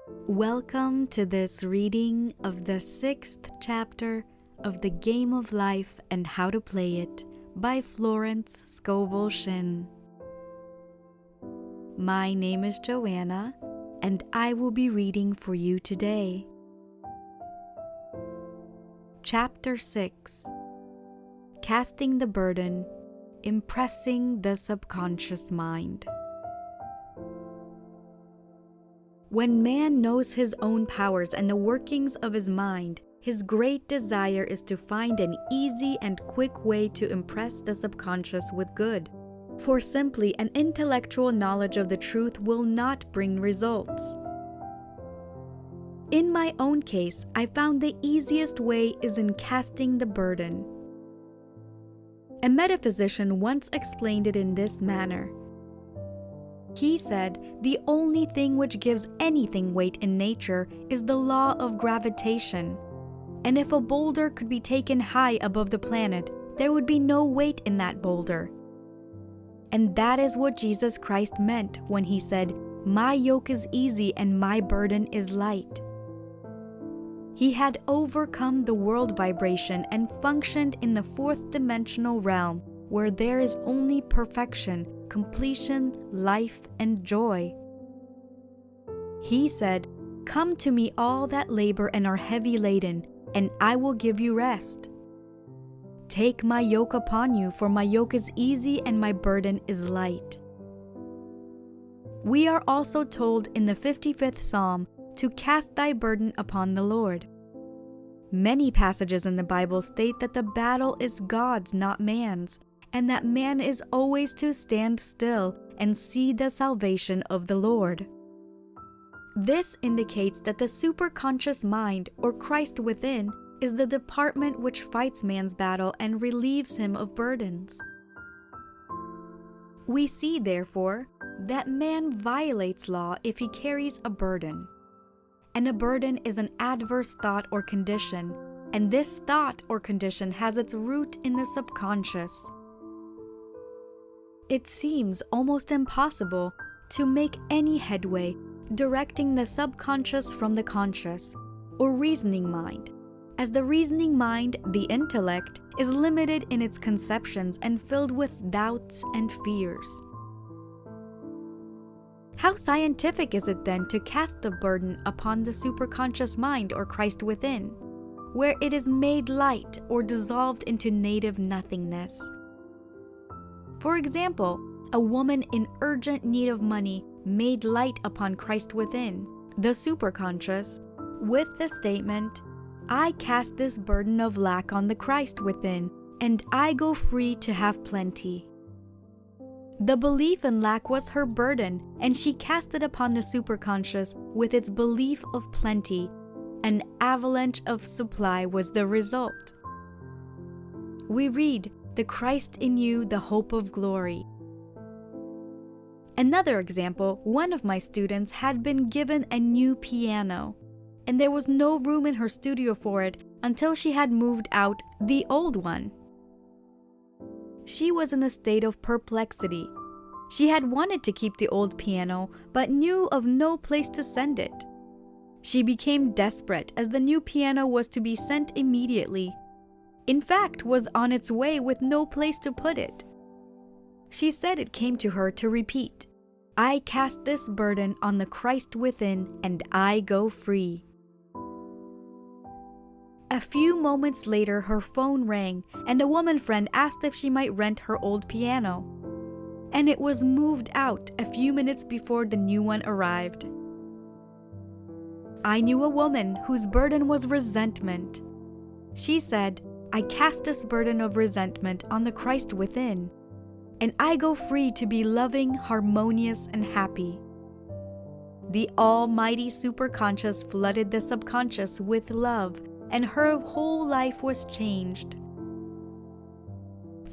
Welcome to this reading of the 6th chapter of The Game of Life and How to Play It by Florence Scovel Shinn. My name is Joanna, and I will be reading for you today. Chapter 6: Casting the Burden, Impressing the Subconscious Mind. When man knows his own powers and the workings of his mind, his great desire is to find an easy and quick way to impress the subconscious with good. For simply an intellectual knowledge of the truth will not bring results. In my own case, I found the easiest way is in casting the burden. A metaphysician once explained it in this manner. He said, the only thing which gives anything weight in nature is the law of gravitation. And if a boulder could be taken high above the planet, there would be no weight in that boulder. And that is what Jesus Christ meant when he said, "My yoke is easy and my burden is light." He had overcome the world vibration and functioned in the fourth dimensional realm, where there is only perfection, completion, life, and joy. He said, "Come to me all that labor and are heavy laden, and I will give you rest. Take my yoke upon you, for my yoke is easy and my burden is light." We are also told in the 55th Psalm to cast thy burden upon the Lord. Many passages in the Bible state that the battle is God's, not man's, and that man is always to stand still and see the salvation of the Lord. This indicates that the superconscious mind, or Christ within, is the department which fights man's battle and relieves him of burdens. We see, therefore, that man violates law if he carries a burden. And a burden is an adverse thought or condition, and this thought or condition has its root in the subconscious. It seems almost impossible to make any headway directing the subconscious from the conscious, or reasoning mind, as the reasoning mind, the intellect, is limited in its conceptions and filled with doubts and fears. How scientific is it then to cast the burden upon the superconscious mind, or Christ within, where it is made light or dissolved into native nothingness? For example, a woman in urgent need of money made light upon Christ within, the superconscious, with the statement, "I cast this burden of lack on the Christ within, and I go free to have plenty." The belief in lack was her burden, and she cast it upon the superconscious with its belief of plenty. An avalanche of supply was the result. We read, "The Christ in you, the hope of glory." Another example, one of my students had been given a new piano, and there was no room in her studio for it until she had moved out the old one. She was in a state of perplexity. She had wanted to keep the old piano, but knew of no place to send it. She became desperate, as the new piano was to be sent immediately. In fact, was on its way with no place to put it. She said it came to her to repeat, "I cast this burden on the Christ within, and I go free." A few moments later, her phone rang, and a woman friend asked if she might rent her old piano. And it was moved out a few minutes before the new one arrived. I knew a woman whose burden was resentment. She said, "I cast this burden of resentment on the Christ within, and I go free to be loving, harmonious, and happy." The almighty superconscious flooded the subconscious with love, and her whole life was changed.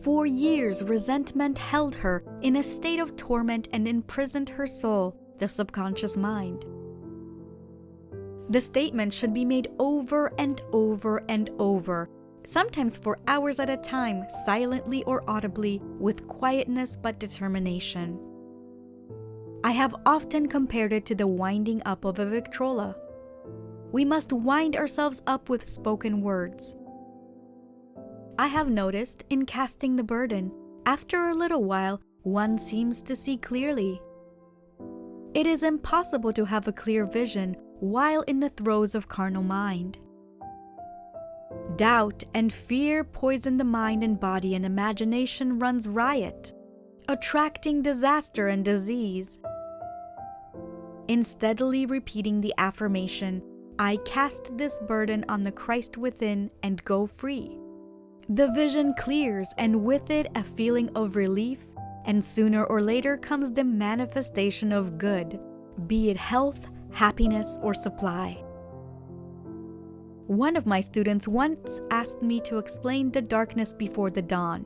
For years, resentment held her in a state of torment and imprisoned her soul, the subconscious mind. The statement should be made over and over and over, sometimes for hours at a time, silently or audibly, with quietness but determination. I have often compared it to the winding up of a Victrola. We must wind ourselves up with spoken words. I have noticed in casting the burden, after a little while, one seems to see clearly. It is impossible to have a clear vision while in the throes of carnal mind. Doubt and fear poison the mind and body, and imagination runs riot, attracting disaster and disease. In steadily repeating the affirmation, I cast this burden on the Christ within and go free, the vision clears, and with it a feeling of relief, and sooner or later comes the manifestation of good, be it health, happiness, or supply. One of my students once asked me to explain the darkness before the dawn.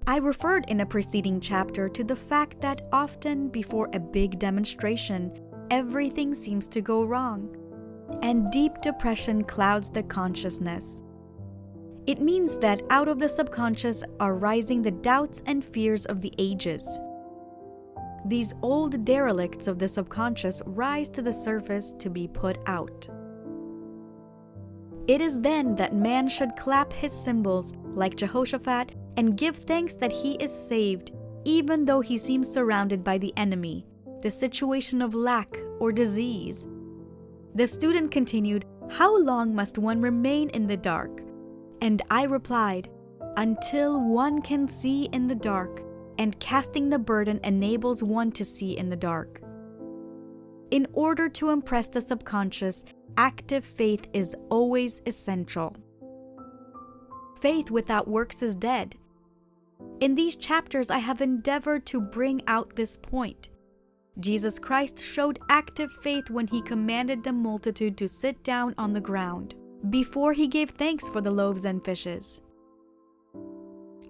I referred in a preceding chapter to the fact that often before a big demonstration, everything seems to go wrong, and deep depression clouds the consciousness. It means that out of the subconscious are rising the doubts and fears of the ages. These old derelicts of the subconscious rise to the surface to be put out. It is then that man should clap his cymbals like Jehoshaphat and give thanks that he is saved, even though he seems surrounded by the enemy, the situation of lack or disease. The student continued, "How long must one remain in the dark?" And I replied, "Until one can see in the dark, and casting the burden enables one to see in the dark." In order to impress the subconscious, active faith is always essential. Faith without works is dead. In these chapters, I have endeavored to bring out this point. Jesus Christ showed active faith when he commanded the multitude to sit down on the ground, before he gave thanks for the loaves and fishes.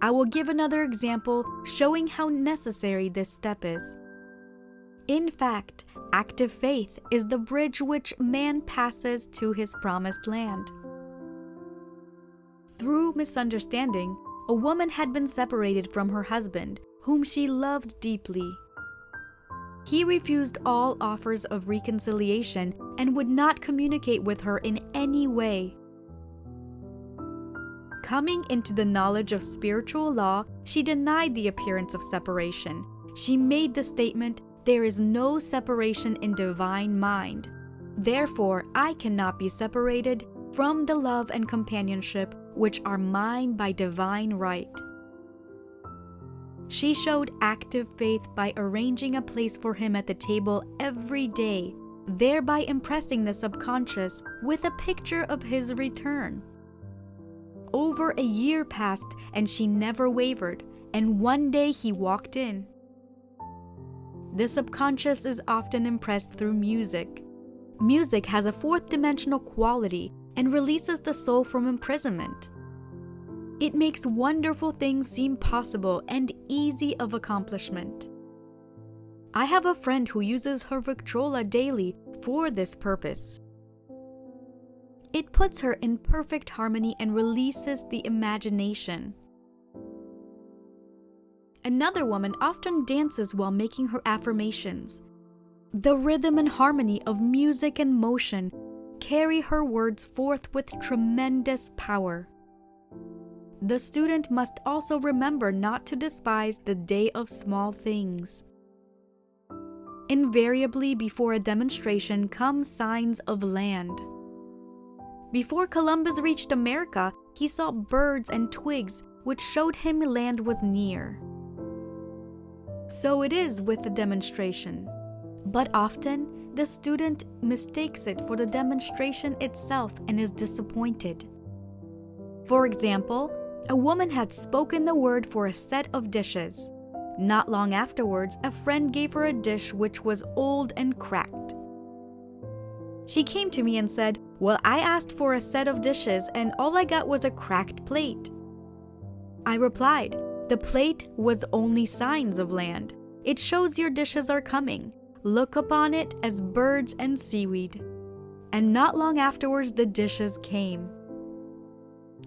I will give another example showing how necessary this step is. In fact, active faith is the bridge which man passes to his promised land. Through misunderstanding, a woman had been separated from her husband, whom she loved deeply. He refused all offers of reconciliation and would not communicate with her in any way. Coming into the knowledge of spiritual law, she denied the appearance of separation. She made the statement, "There is no separation in divine mind. Therefore, I cannot be separated from the love and companionship which are mine by divine right." She showed active faith by arranging a place for him at the table every day, thereby impressing the subconscious with a picture of his return. Over a year passed and she never wavered, and one day he walked in. The subconscious is often impressed through music. Music has a fourth-dimensional quality and releases the soul from imprisonment. It makes wonderful things seem possible and easy of accomplishment. I have a friend who uses her Victrola daily for this purpose. It puts her in perfect harmony and releases the imagination. Another woman often dances while making her affirmations. The rhythm and harmony of music and motion carry her words forth with tremendous power. The student must also remember not to despise the day of small things. Invariably, before a demonstration come signs of land. Before Columbus reached America, he saw birds and twigs which showed him land was near. So it is with the demonstration. But often, the student mistakes it for the demonstration itself and is disappointed. For example, a woman had spoken the word for a set of dishes. Not long afterwards, a friend gave her a dish which was old and cracked. She came to me and said, "Well, I asked for a set of dishes and all I got was a cracked plate." I replied, "The plate was only signs of land. It shows your dishes are coming. Look upon it as birds and seaweed." And not long afterwards, the dishes came.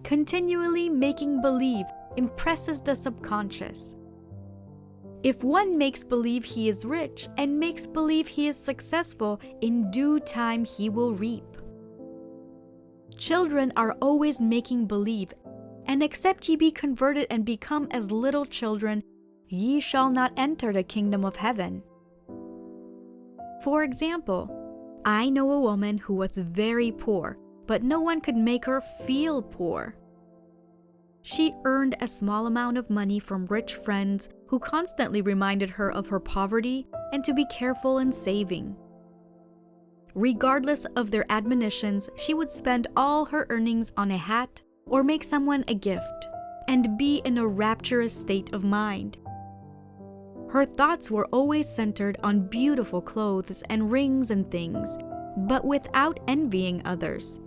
Continually making believe impresses the subconscious. If one makes believe he is rich and makes believe he is successful, in due time he will reap. Children are always making believe, and except ye be converted and become as little children, ye shall not enter the kingdom of heaven. For example, I know a woman who was very poor, but no one could make her feel poor. She earned a small amount of money from rich friends who constantly reminded her of her poverty and to be careful in saving. Regardless of their admonitions, she would spend all her earnings on a hat or make someone a gift, and be in a rapturous state of mind. Her thoughts were always centered on beautiful clothes and rings and things, but without envying others.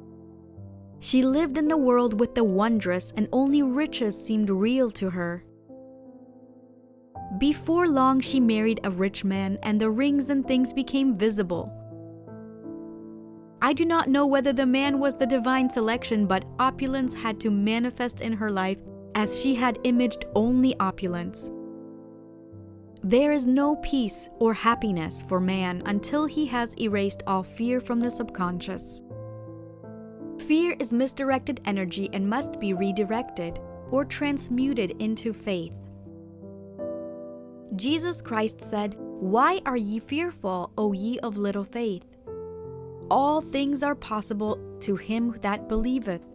She lived in the world with the wondrous, and only riches seemed real to her. Before long, she married a rich man, and the rings and things became visible. I do not know whether the man was the divine selection, but opulence had to manifest in her life, as she had imaged only opulence. There is no peace or happiness for man until he has erased all fear from the subconscious. Fear is misdirected energy and must be redirected or transmuted into faith. Jesus Christ said, "Why are ye fearful, O ye of little faith? All things are possible to him that believeth."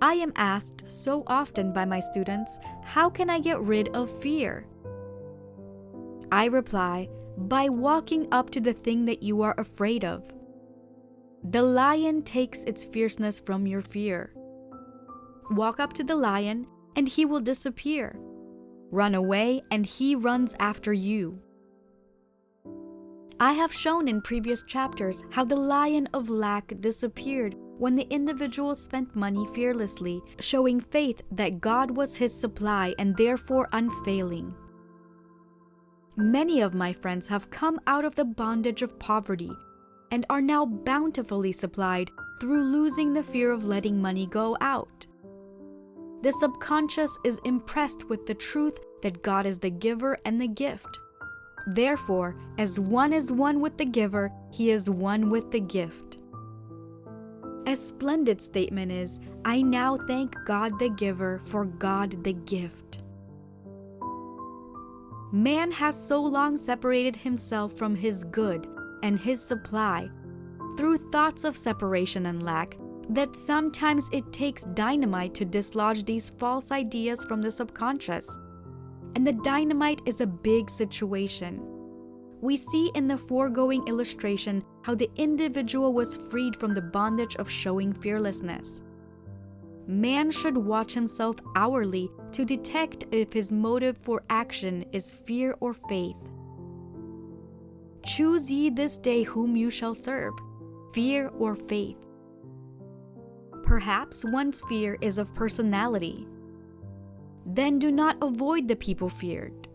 I am asked so often by my students, how can I get rid of fear? I reply, by walking up to the thing that you are afraid of. The lion takes its fierceness from your fear. Walk up to the lion, and he will disappear. Run away, and he runs after you. I have shown in previous chapters how the lion of lack disappeared when the individual spent money fearlessly, showing faith that God was his supply and therefore unfailing. Many of my friends have come out of the bondage of poverty and are now bountifully supplied through losing the fear of letting money go out. The subconscious is impressed with the truth that God is the giver and the gift. Therefore, as one is one with the giver, he is one with the gift. A splendid statement is, "I now thank God the giver for God the gift." Man has so long separated himself from his good and his supply through thoughts of separation and lack that sometimes it takes dynamite to dislodge these false ideas from the subconscious. And the dynamite is a big situation. We see in the foregoing illustration how the individual was freed from the bondage of showing fearlessness. Man should watch himself hourly to detect if his motive for action is fear or faith. Choose ye this day whom you shall serve, fear or faith. Perhaps one's fear is of personality. Then do not avoid the people feared.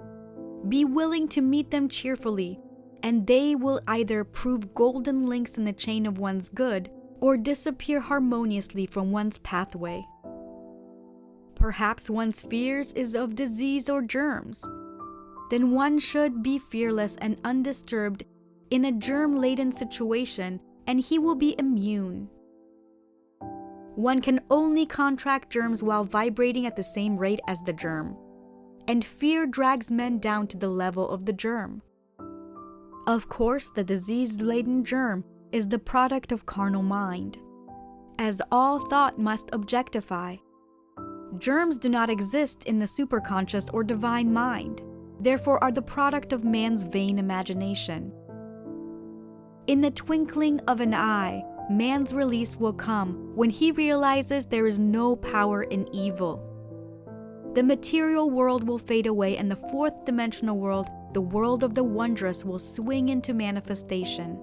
Be willing to meet them cheerfully, and they will either prove golden links in the chain of one's good or disappear harmoniously from one's pathway. Perhaps one's fears is of disease or germs. Then one should be fearless and undisturbed in a germ-laden situation, and he will be immune. One can only contract germs while vibrating at the same rate as the germ, and fear drags men down to the level of the germ. Of course, the disease-laden germ is the product of carnal mind, as all thought must objectify. Germs do not exist in the superconscious or divine mind, therefore are the product of man's vain imagination. In the twinkling of an eye, man's release will come when he realizes there is no power in evil. The material world will fade away, and the fourth dimensional world, the world of the wondrous, will swing into manifestation.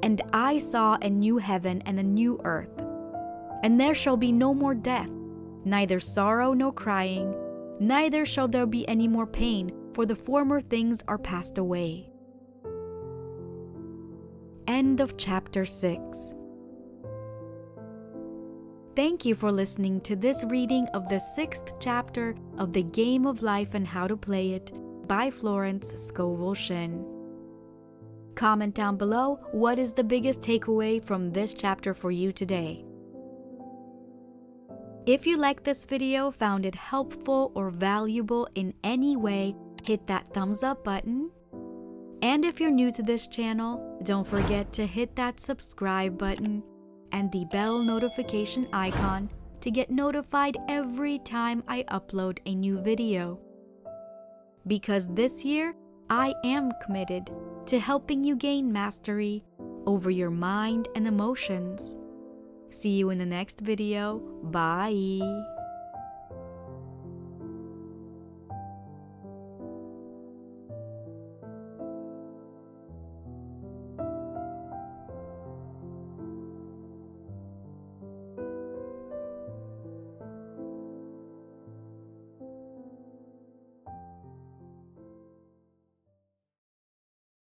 And I saw a new heaven and a new earth, and there shall be no more death, neither sorrow nor crying, neither shall there be any more pain, for the former things are passed away. End of chapter 6. Thank you for listening to this reading of the 6th chapter of The Game of Life and How to Play It by Florence Scovel Shinn. Comment down below what is the biggest takeaway from this chapter for you today. If you liked this video, found it helpful or valuable in any way, hit that thumbs up button. And if you're new to this channel, don't forget to hit that subscribe button and the bell notification icon to get notified every time I upload a new video. Because this year, I am committed to helping you gain mastery over your mind and emotions. See you in the next video. Bye!